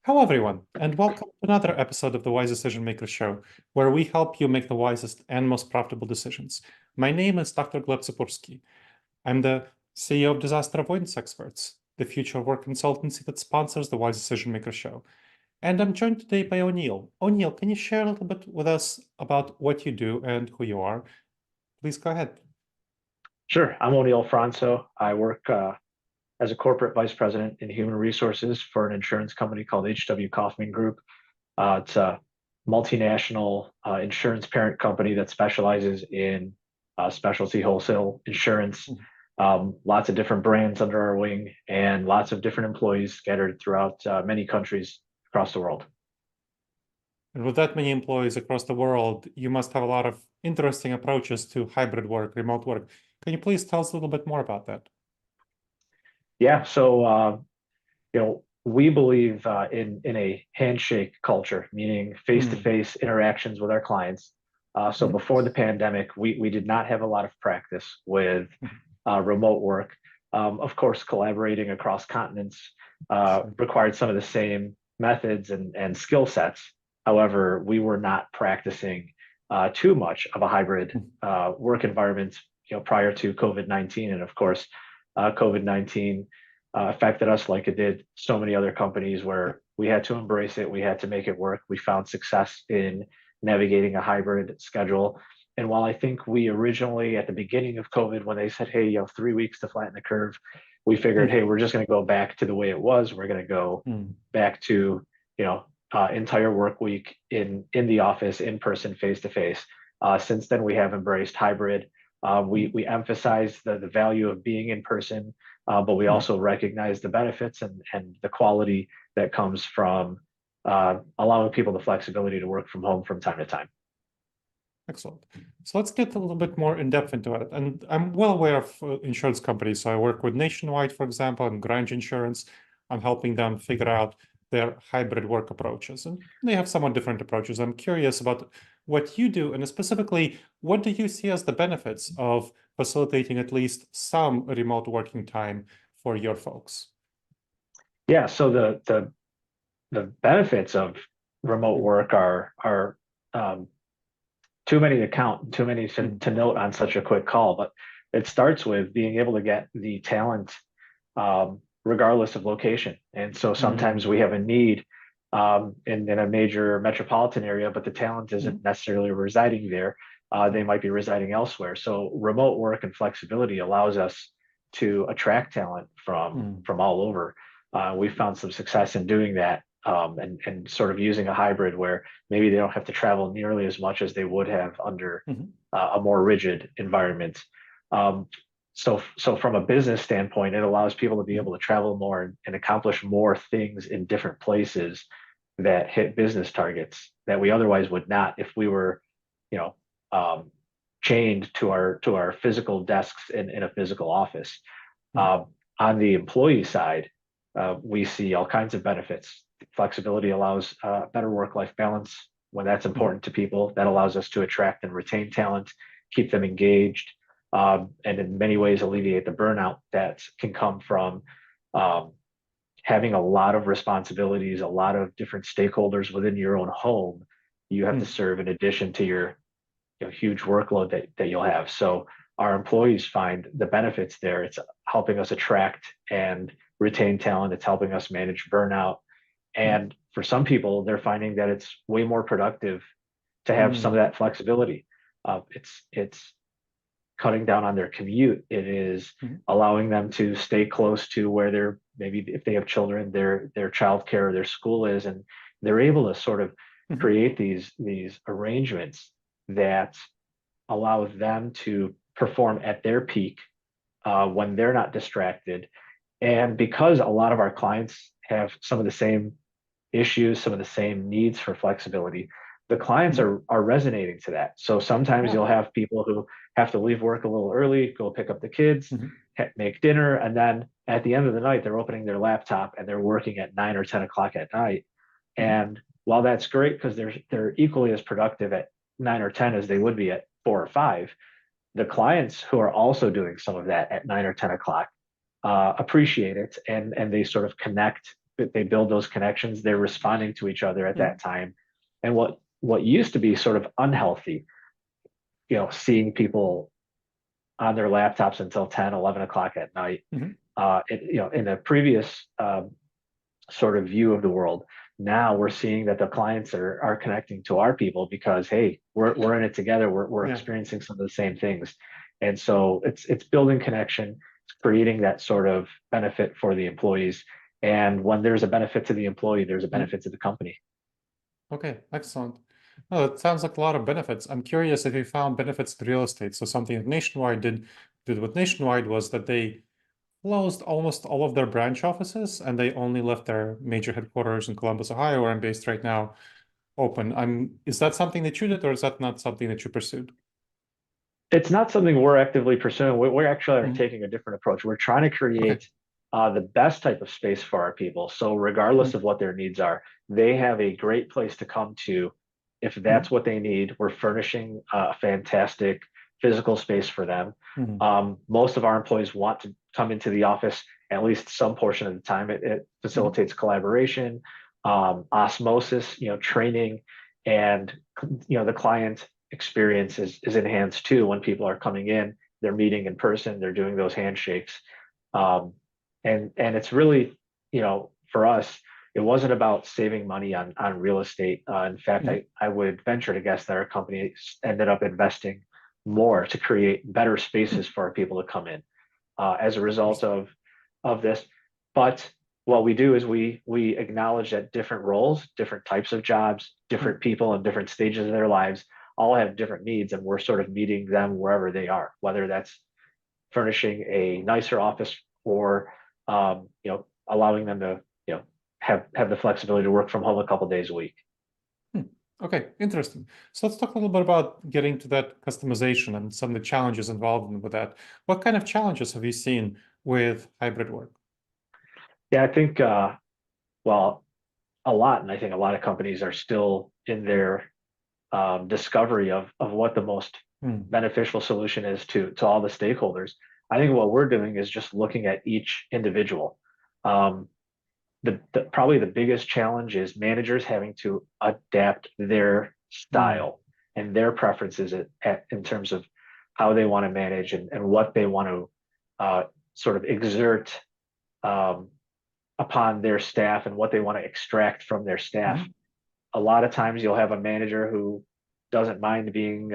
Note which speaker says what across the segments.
Speaker 1: Hello, everyone, and welcome to another episode of the Wise Decision Maker Show, where we help you make the wisest and most profitable decisions. My name is Dr. Gleb Tsipursky. I'm the CEO of Disaster Avoidance Experts, the future work consultancy that sponsors the Wise Decision Maker Show. And I'm joined today by O'Neil. O'Neil, can you share a little bit with us about what you do and who you are? Please go ahead.
Speaker 2: Sure. I'm O'Neil Franso. I work as a corporate vice president in human resources for an insurance company called Kaufman Group. It's a multinational insurance parent company that specializes in specialty wholesale insurance. Lots of different brands under our wing and lots of different employees scattered throughout many countries across the world.
Speaker 1: And with that many employees across the world, you must have a lot of interesting approaches to hybrid work, remote work. Can you please tell us a little bit more about that?
Speaker 2: Yeah. So we believe in a handshake culture, meaning face-to-face interactions with our clients. So before the pandemic, we did not have a lot of practice with remote work. Of course, collaborating across continents required some of the same methods and skill sets. However, we were not practicing too much of a hybrid work environment, prior to COVID-19, and of course, COVID-19 affected us like it did so many other companies where we had to embrace it. We had to make it work. We found success in navigating a hybrid schedule. And while I think we originally at the beginning of COVID, when they said, hey, 3 weeks to flatten the curve, we figured, hey, we're just going to go back to the way it was. We're going to go back to, entire work week in the office, in person, face to face. Since then, we have embraced hybrid. We emphasize the value of being in person, but we also recognize the benefits and the quality that comes from allowing people the flexibility to work from home from time to time.
Speaker 1: Excellent. So let's get a little bit more in depth into it. And I'm well aware of insurance companies. So I work with Nationwide, for example, and Grange Insurance. I'm helping them figure out their hybrid work approaches. And they have somewhat different approaches. I'm curious about what you do, and specifically, what do you see as the benefits of facilitating at least some remote working time for your folks?
Speaker 2: Yeah, so the benefits of remote work are too many to count, too many to note on such a quick call. But it starts with being able to get the talent regardless of location. And so sometimes we have a need in a major metropolitan area, but the talent isn't necessarily residing there. They might be residing elsewhere. So remote work and flexibility allows us to attract talent from all over. We found some success in doing that, and sort of using a hybrid where maybe they don't have to travel nearly as much as they would have under a more rigid environment. So from a business standpoint, it allows people to be able to travel more and accomplish more things in different places that hit business targets that we otherwise would not if we were, chained to our physical desks in a physical office. On the employee side, we see all kinds of benefits. Flexibility allows better work-life balance when that's important to people. That allows us to attract and retain talent, keep them engaged, and in many ways alleviate the burnout that can come from having a lot of responsibilities, a lot of different stakeholders within your own home. You have to serve in addition to your huge workload that you'll have. So our employees find the benefits there. It's helping us attract and retain talent. It's helping us manage burnout. And for some people, they're finding that it's way more productive to have some of that flexibility. It's cutting down on their commute. It is allowing them to stay close to where they're, maybe if they have children, their childcare or their school is, and they're able to sort of create these arrangements that allow them to perform at their peak when they're not distracted. And because a lot of our clients have some of the same issues, some of the same needs for flexibility, the clients are resonating to that. So sometimes you'll have people who have to leave work a little early, go pick up the kids, make dinner, and then at the end of the night, they're opening their laptop and they're working at 9 or 10 o'clock at night. And while that's great because they're equally as productive at 9 or 10 as they would be at 4 or 5, the clients who are also doing some of that at 9 or 10 o'clock appreciate it, and they sort of connect they build those connections. They're responding to each other at that time. And what used to be sort of unhealthy, seeing people on their laptops until 10, 11 o'clock at night, in a previous sort of view of the world. Now we're seeing that the clients are connecting to our people because, hey, we're in it together. We're experiencing some of the same things, and so it's building connection, it's creating that sort of benefit for the employees. And when there's a benefit to the employee, there's a benefit to the company.
Speaker 1: Okay, excellent. Oh, it sounds like a lot of benefits. I'm curious if you found benefits to real estate. So something that Nationwide did with Nationwide was that they closed almost all of their branch offices and they only left their major headquarters in Columbus, Ohio, where I'm based right now, open. Is that something that you did, or is that not something that you pursued?
Speaker 2: It's not something we're actively pursuing. We're actually taking a different approach. We're trying to create the best type of space for our people. So regardless of what their needs are, they have a great place to come to. If that's what they need, we're furnishing a fantastic physical space for them. Most of our employees want to come into the office at least some portion of the time. It facilitates collaboration, osmosis, training, and the client experience is enhanced too. When people are coming in, they're meeting in person, they're doing those handshakes, and it's really, for us, it wasn't about saving money on real estate. In fact, I would venture to guess that our company ended up investing more to create better spaces for our people to come in as a result of this. But what we do is we acknowledge that different roles, different types of jobs, different people in different stages of their lives all have different needs, and we're sort of meeting them wherever they are, whether that's furnishing a nicer office or allowing them to have the flexibility to work from home a couple days a week.
Speaker 1: Okay, interesting. So let's talk a little bit about getting to that customization and some of the challenges involved with that. What kind of challenges have you seen with hybrid work?
Speaker 2: Yeah, I think well, a lot, and I think a lot of companies are still in their discovery of what the most beneficial solution is to all the stakeholders. I think what we're doing is just looking at each individual. Probably the biggest challenge is managers having to adapt their style and their preferences in terms of how they want to manage and what they want to sort of exert upon their staff and what they want to extract from their staff. A lot of times you'll have a manager who doesn't mind being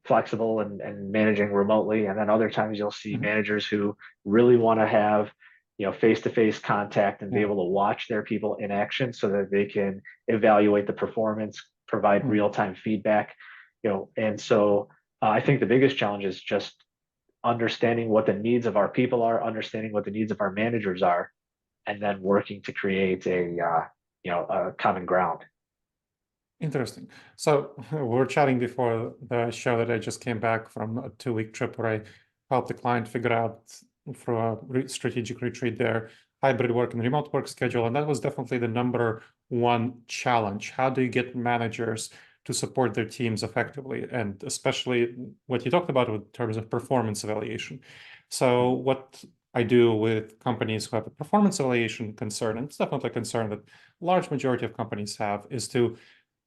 Speaker 2: flexible and managing remotely, and then other times you'll see managers who really want to have face-to-face contact and be able to watch their people in action so that they can evaluate the performance, provide real-time feedback. And so I think the biggest challenge is just understanding what the needs of our people are, understanding what the needs of our managers are, and then working to create a common ground.
Speaker 1: Interesting. So we were chatting before the show that I just came back from a 2-week trip where I helped the client figure out for a strategic retreat their hybrid work and remote work schedule. And that was definitely the number one challenge. How do you get managers to support their teams effectively? And especially what you talked about in terms of performance evaluation. So what I do with companies who have a performance evaluation concern, and it's definitely a concern that large majority of companies have, is to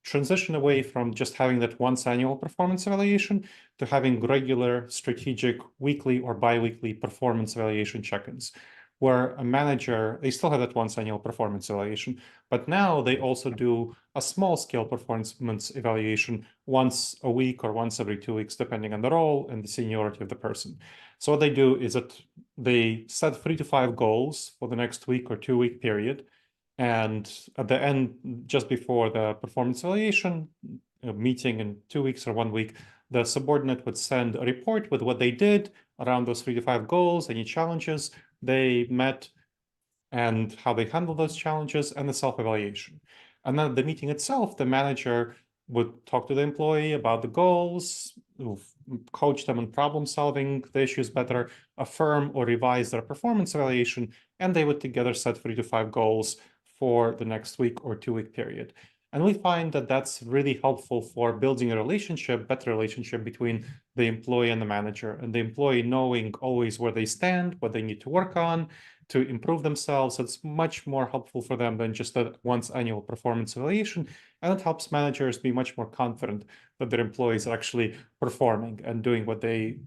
Speaker 1: transition away from just having that once annual performance evaluation to having regular strategic weekly or bi-weekly performance evaluation check-ins, where a manager, they still have that once annual performance evaluation, but now they also do a small scale performance evaluation once a week or once every 2 weeks, depending on the role and the seniority of the person. So what they do is that they set 3 to 5 goals for the next week or 2-week period. And at the end, just before the performance evaluation meeting in 2 weeks or 1 week, the subordinate would send a report with what they did around those 3 to 5 goals, any challenges they met, and how they handled those challenges, and the self-evaluation. And then at the meeting itself, the manager would talk to the employee about the goals, coach them on problem solving the issues better, affirm or revise their performance evaluation, and they would together set 3 to 5 goals for the next week or 2-week period. And we find that that's really helpful for building a relationship, better relationship between the employee and the manager, and the employee knowing always where they stand, what they need to work on to improve themselves. It's much more helpful for them than just a once annual performance evaluation. And it helps managers be much more confident that their employees are actually performing and doing what they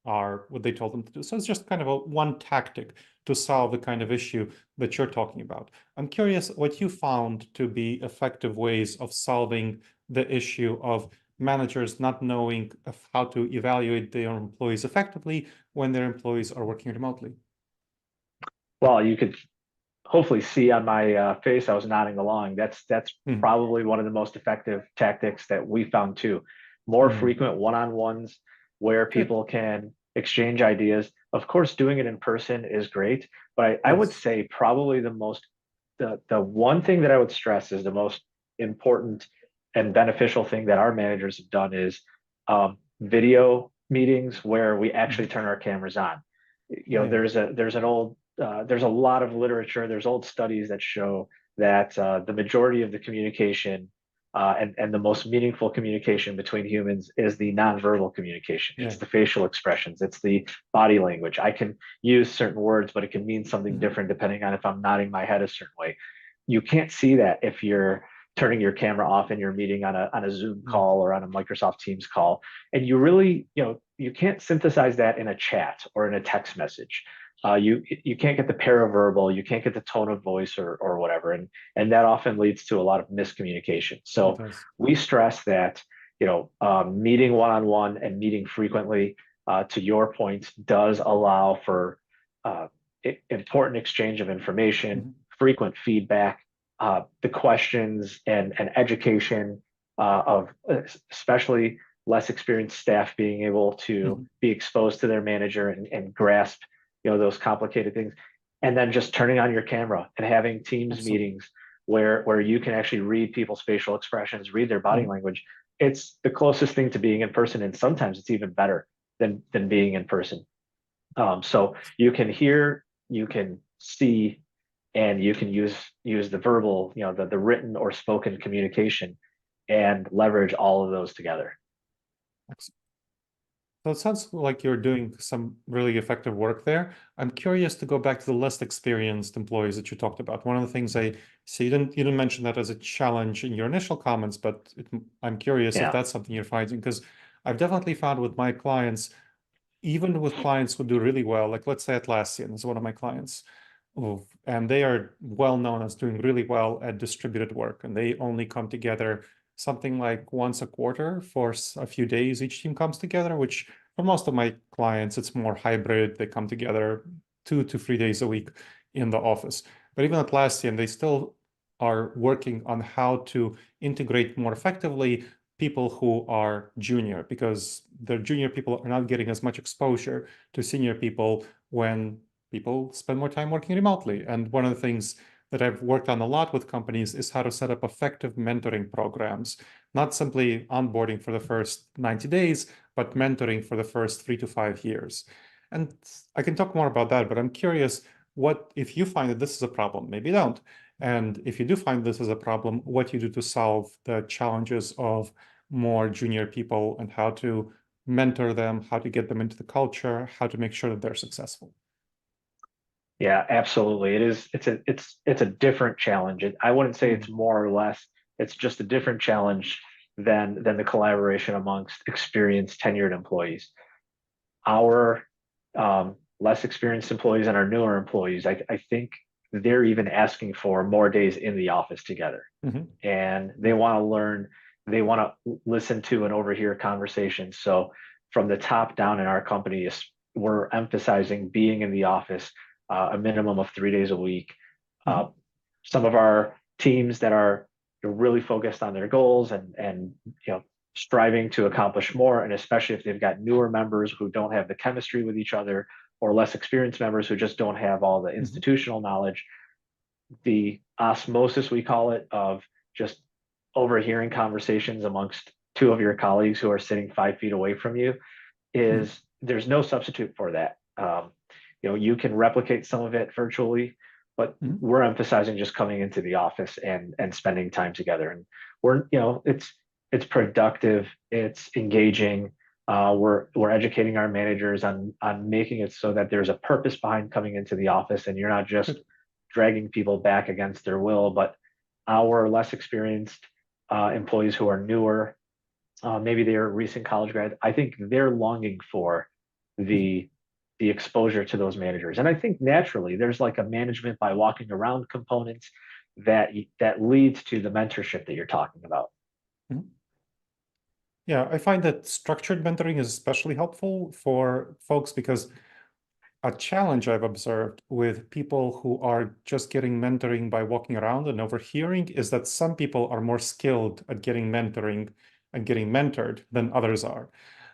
Speaker 1: told them to do. So it's just kind of a one tactic to solve the kind of issue that you're talking about. I'm curious what you found to be effective ways of solving the issue of managers not knowing of how to evaluate their employees effectively when their employees are working remotely.
Speaker 2: Well, you could hopefully see on my face, I was nodding along. That's
Speaker 1: Mm.
Speaker 2: probably one of the most effective tactics that we found too. More frequent one-on-ones where
Speaker 1: Good.
Speaker 2: people can exchange ideas. Of course, doing it in person is great, but I would
Speaker 1: Yes.
Speaker 2: say probably the one thing that I would stress is the most important and beneficial thing that our managers have done is video meetings where we actually turn our cameras on. You know,
Speaker 1: Yeah.
Speaker 2: there's a lot of literature, there's old studies that show that the majority of the communication and the most meaningful communication between humans is the nonverbal communication.
Speaker 1: Yeah.
Speaker 2: It's the facial expressions, it's the body language. I can use certain words, but it can mean something
Speaker 1: Mhm.
Speaker 2: different depending on if I'm nodding my head a certain way. You can't see that if you're turning your camera off in your meeting on a Zoom
Speaker 1: Mm.
Speaker 2: call or on a Microsoft Teams call. And you really, you can't synthesize that in a chat or in a text message. You can't get the paraverbal, you can't get the tone of voice or whatever, and that often leads to a lot of miscommunication.
Speaker 1: It
Speaker 2: So
Speaker 1: does.
Speaker 2: we stress that meeting one-on-one and meeting frequently, to your point, does allow for uh, important exchange of information,
Speaker 1: Mhm.
Speaker 2: frequent feedback, the questions and education of especially less experienced staff being able to
Speaker 1: Mhm.
Speaker 2: be exposed to their manager and grasp those complicated things, and then just turning on your camera and having teams
Speaker 1: Absolutely.
Speaker 2: meetings where you can actually read people's facial expressions, read their body
Speaker 1: Mhm.
Speaker 2: language. It's the closest thing to being in person, and sometimes it's even better than being in person. So you can hear, you can see, and you can use the verbal, the written or spoken communication, and leverage all of those together.
Speaker 1: Excellent. So it sounds like you're doing some really effective work there. I'm curious to go back to the less experienced employees that you talked about. One of the things I see, you didn't mention that as a challenge in your initial comments, but I'm curious if
Speaker 2: Yeah.
Speaker 1: that's something you're finding, because I've definitely found with my clients, even with clients who do really well, like let's say Atlassian is one of my clients, and they are well known as doing really well at distributed work, and they only come together something like once a quarter for a few days. Each team comes together, which for most of my clients, it's more hybrid. They come together 2 to 3 days a week in the office. But even Atlassian, they still are working on how to integrate more effectively people who are junior, because the junior people are not getting as much exposure to senior people when people spend more time working remotely. And one of the things that I've worked on a lot with companies is how to set up effective mentoring programs, not simply onboarding for the first 90 days, but mentoring for the first 3 to 5 years. And I can talk more about that, but I'm curious, what if you find that this is a problem? Maybe you don't. And if you do find this is a problem, what you do to solve the challenges of more junior people and how to mentor them, how to get them into the culture, how to make sure that they're successful.
Speaker 2: Yeah, absolutely. It is. It's a different challenge. I wouldn't say it's
Speaker 1: Mm.
Speaker 2: more or less. It's just a different challenge than the collaboration amongst experienced tenured employees. Our less experienced employees and our newer employees, I think they're even asking for more days in the office together,
Speaker 1: Mhm.
Speaker 2: and they want to learn. They want to listen to and overhear conversations. So from the top down in our company, we're emphasizing being in the office a minimum of 3 days a week. Uh,
Speaker 1: Mhm.
Speaker 2: some of our teams that are really focused on their goals and striving to accomplish more, and especially if they've got newer members who don't have the chemistry with each other, or less experienced members who just don't have all the
Speaker 1: Mhm.
Speaker 2: institutional knowledge, the osmosis, we call it, of just overhearing conversations amongst two of your colleagues who are sitting 5 feet away from you,
Speaker 1: Mhm.
Speaker 2: is there's no substitute for that. You can replicate some of it virtually, but
Speaker 1: Mhm.
Speaker 2: we're emphasizing just coming into the office and spending time together. And we're, it's productive, it's engaging. We're educating our managers on making it so that there's a purpose behind coming into the office, and you're not just
Speaker 1: Good.
Speaker 2: dragging people back against their will. But our less experienced employees who are newer, maybe they're recent college grads, I think they're longing for
Speaker 1: Mhm.
Speaker 2: the exposure to those managers. And I think naturally there's like a management by walking around components that leads to the mentorship that you're talking about.
Speaker 1: Mhm. Yeah, I find that structured mentoring is especially helpful for folks because a challenge I've observed with people who are just getting mentoring by walking around and overhearing is that some people are more skilled at getting mentoring and getting mentored than others are.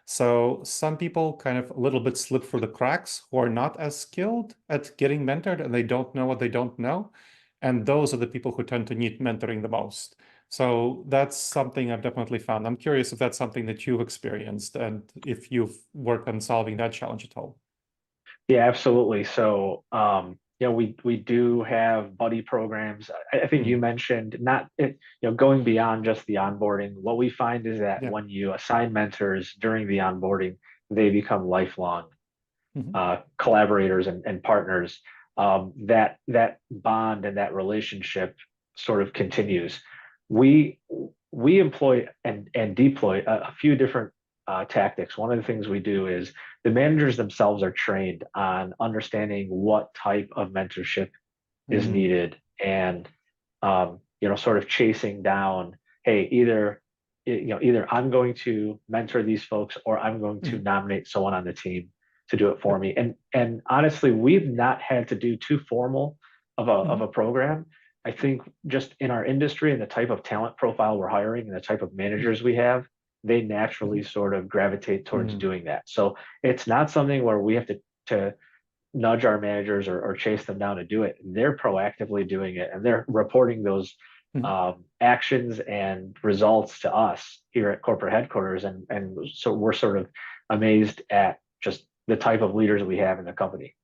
Speaker 1: So some people kind of a little bit slip through the cracks who are not as skilled at getting mentored and they don't know what they don't know. And those are the people who tend to need mentoring the most. So that's something I've definitely found. I'm curious if that's something that you've experienced and if you've worked on solving that challenge at all.
Speaker 2: Yeah, absolutely. So, we do have buddy programs. I think you
Speaker 1: Mm,
Speaker 2: mentioned not it, going beyond just the onboarding. What we find is that
Speaker 1: yeah.
Speaker 2: when you assign mentors during the onboarding, they become lifelong
Speaker 1: Mhm.
Speaker 2: collaborators and partners. That bond and that relationship sort of continues. We we employ and deploy a few different tactics. One of the things we do is the managers themselves are trained on understanding what type of mentorship is
Speaker 1: Mm,
Speaker 2: needed, and sort of chasing down, hey, either I'm going to mentor these folks or I'm going to
Speaker 1: mhm,
Speaker 2: nominate someone on the team to do it
Speaker 1: yeah,
Speaker 2: for me. And honestly, we've not had to do too formal of
Speaker 1: mhm,
Speaker 2: a program. I think just in our industry and the type of talent profile we're hiring and the type of
Speaker 1: yeah,
Speaker 2: managers we have, they naturally
Speaker 1: mhm,
Speaker 2: sort of gravitate towards
Speaker 1: mm,
Speaker 2: doing that. So it's not something where we have to nudge our managers or chase them down to do it. They're proactively doing it, and they're reporting those
Speaker 1: mhm.
Speaker 2: actions and results to us here at corporate headquarters. And so we're sort of amazed at just the type of leaders we have in the company.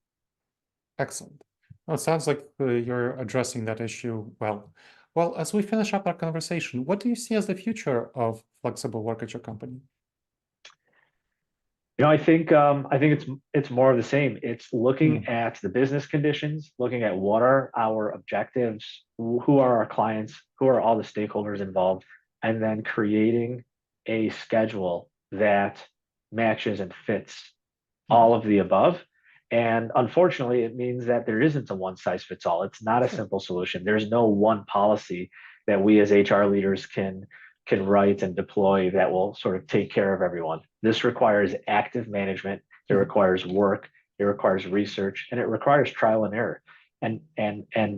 Speaker 1: Excellent. Well, it sounds like you're addressing that issue well. Well, as we finish up our conversation, what do you see as the future of flexible work at your company?
Speaker 2: I think it's more of the same. It's looking
Speaker 1: Mm,
Speaker 2: at the business conditions, looking at what are our objectives, who are our clients, who are all the stakeholders involved, and then creating a schedule that matches and fits
Speaker 1: mhm.
Speaker 2: all of the above. And unfortunately, it means that there isn't a one size fits all. It's not a
Speaker 1: Sure.
Speaker 2: simple solution. There's no one policy that we as HR leaders can write and deploy that will sort of take care of everyone. This requires active management. It
Speaker 1: Mhm,
Speaker 2: requires work. It requires research, and it requires trial and error, and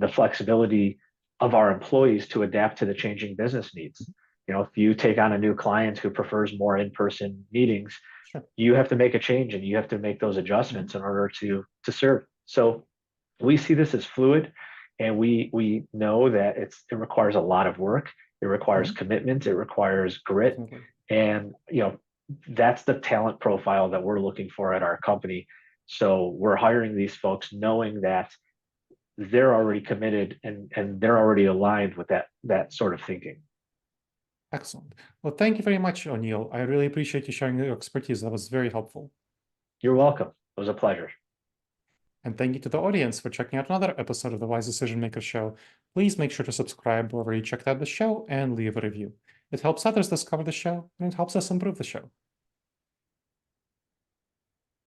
Speaker 2: the flexibility of our employees to adapt to the changing business needs. If you take on a new client who prefers more in-person meetings,
Speaker 1: sure.
Speaker 2: you have to make a change and you have to make those
Speaker 1: Mhm,
Speaker 2: adjustments in order to serve. So we see this as fluid, and we know that it requires a lot of work. It requires
Speaker 1: mhm,
Speaker 2: commitment. It requires grit,
Speaker 1: definitely.
Speaker 2: and that's the talent profile that we're looking for at our company. So we're hiring these folks knowing that they're already committed and they're already aligned with that sort of thinking.
Speaker 1: Excellent. Well, thank you very much, O'Neil. I really appreciate you sharing your expertise. That was very helpful.
Speaker 2: You're welcome. It was a pleasure.
Speaker 1: And thank you to the audience for checking out another episode of the Wise Decision Maker Show. Please make sure to subscribe wherever you checked out the show and leave a review. It helps others discover the show and it helps us improve the show.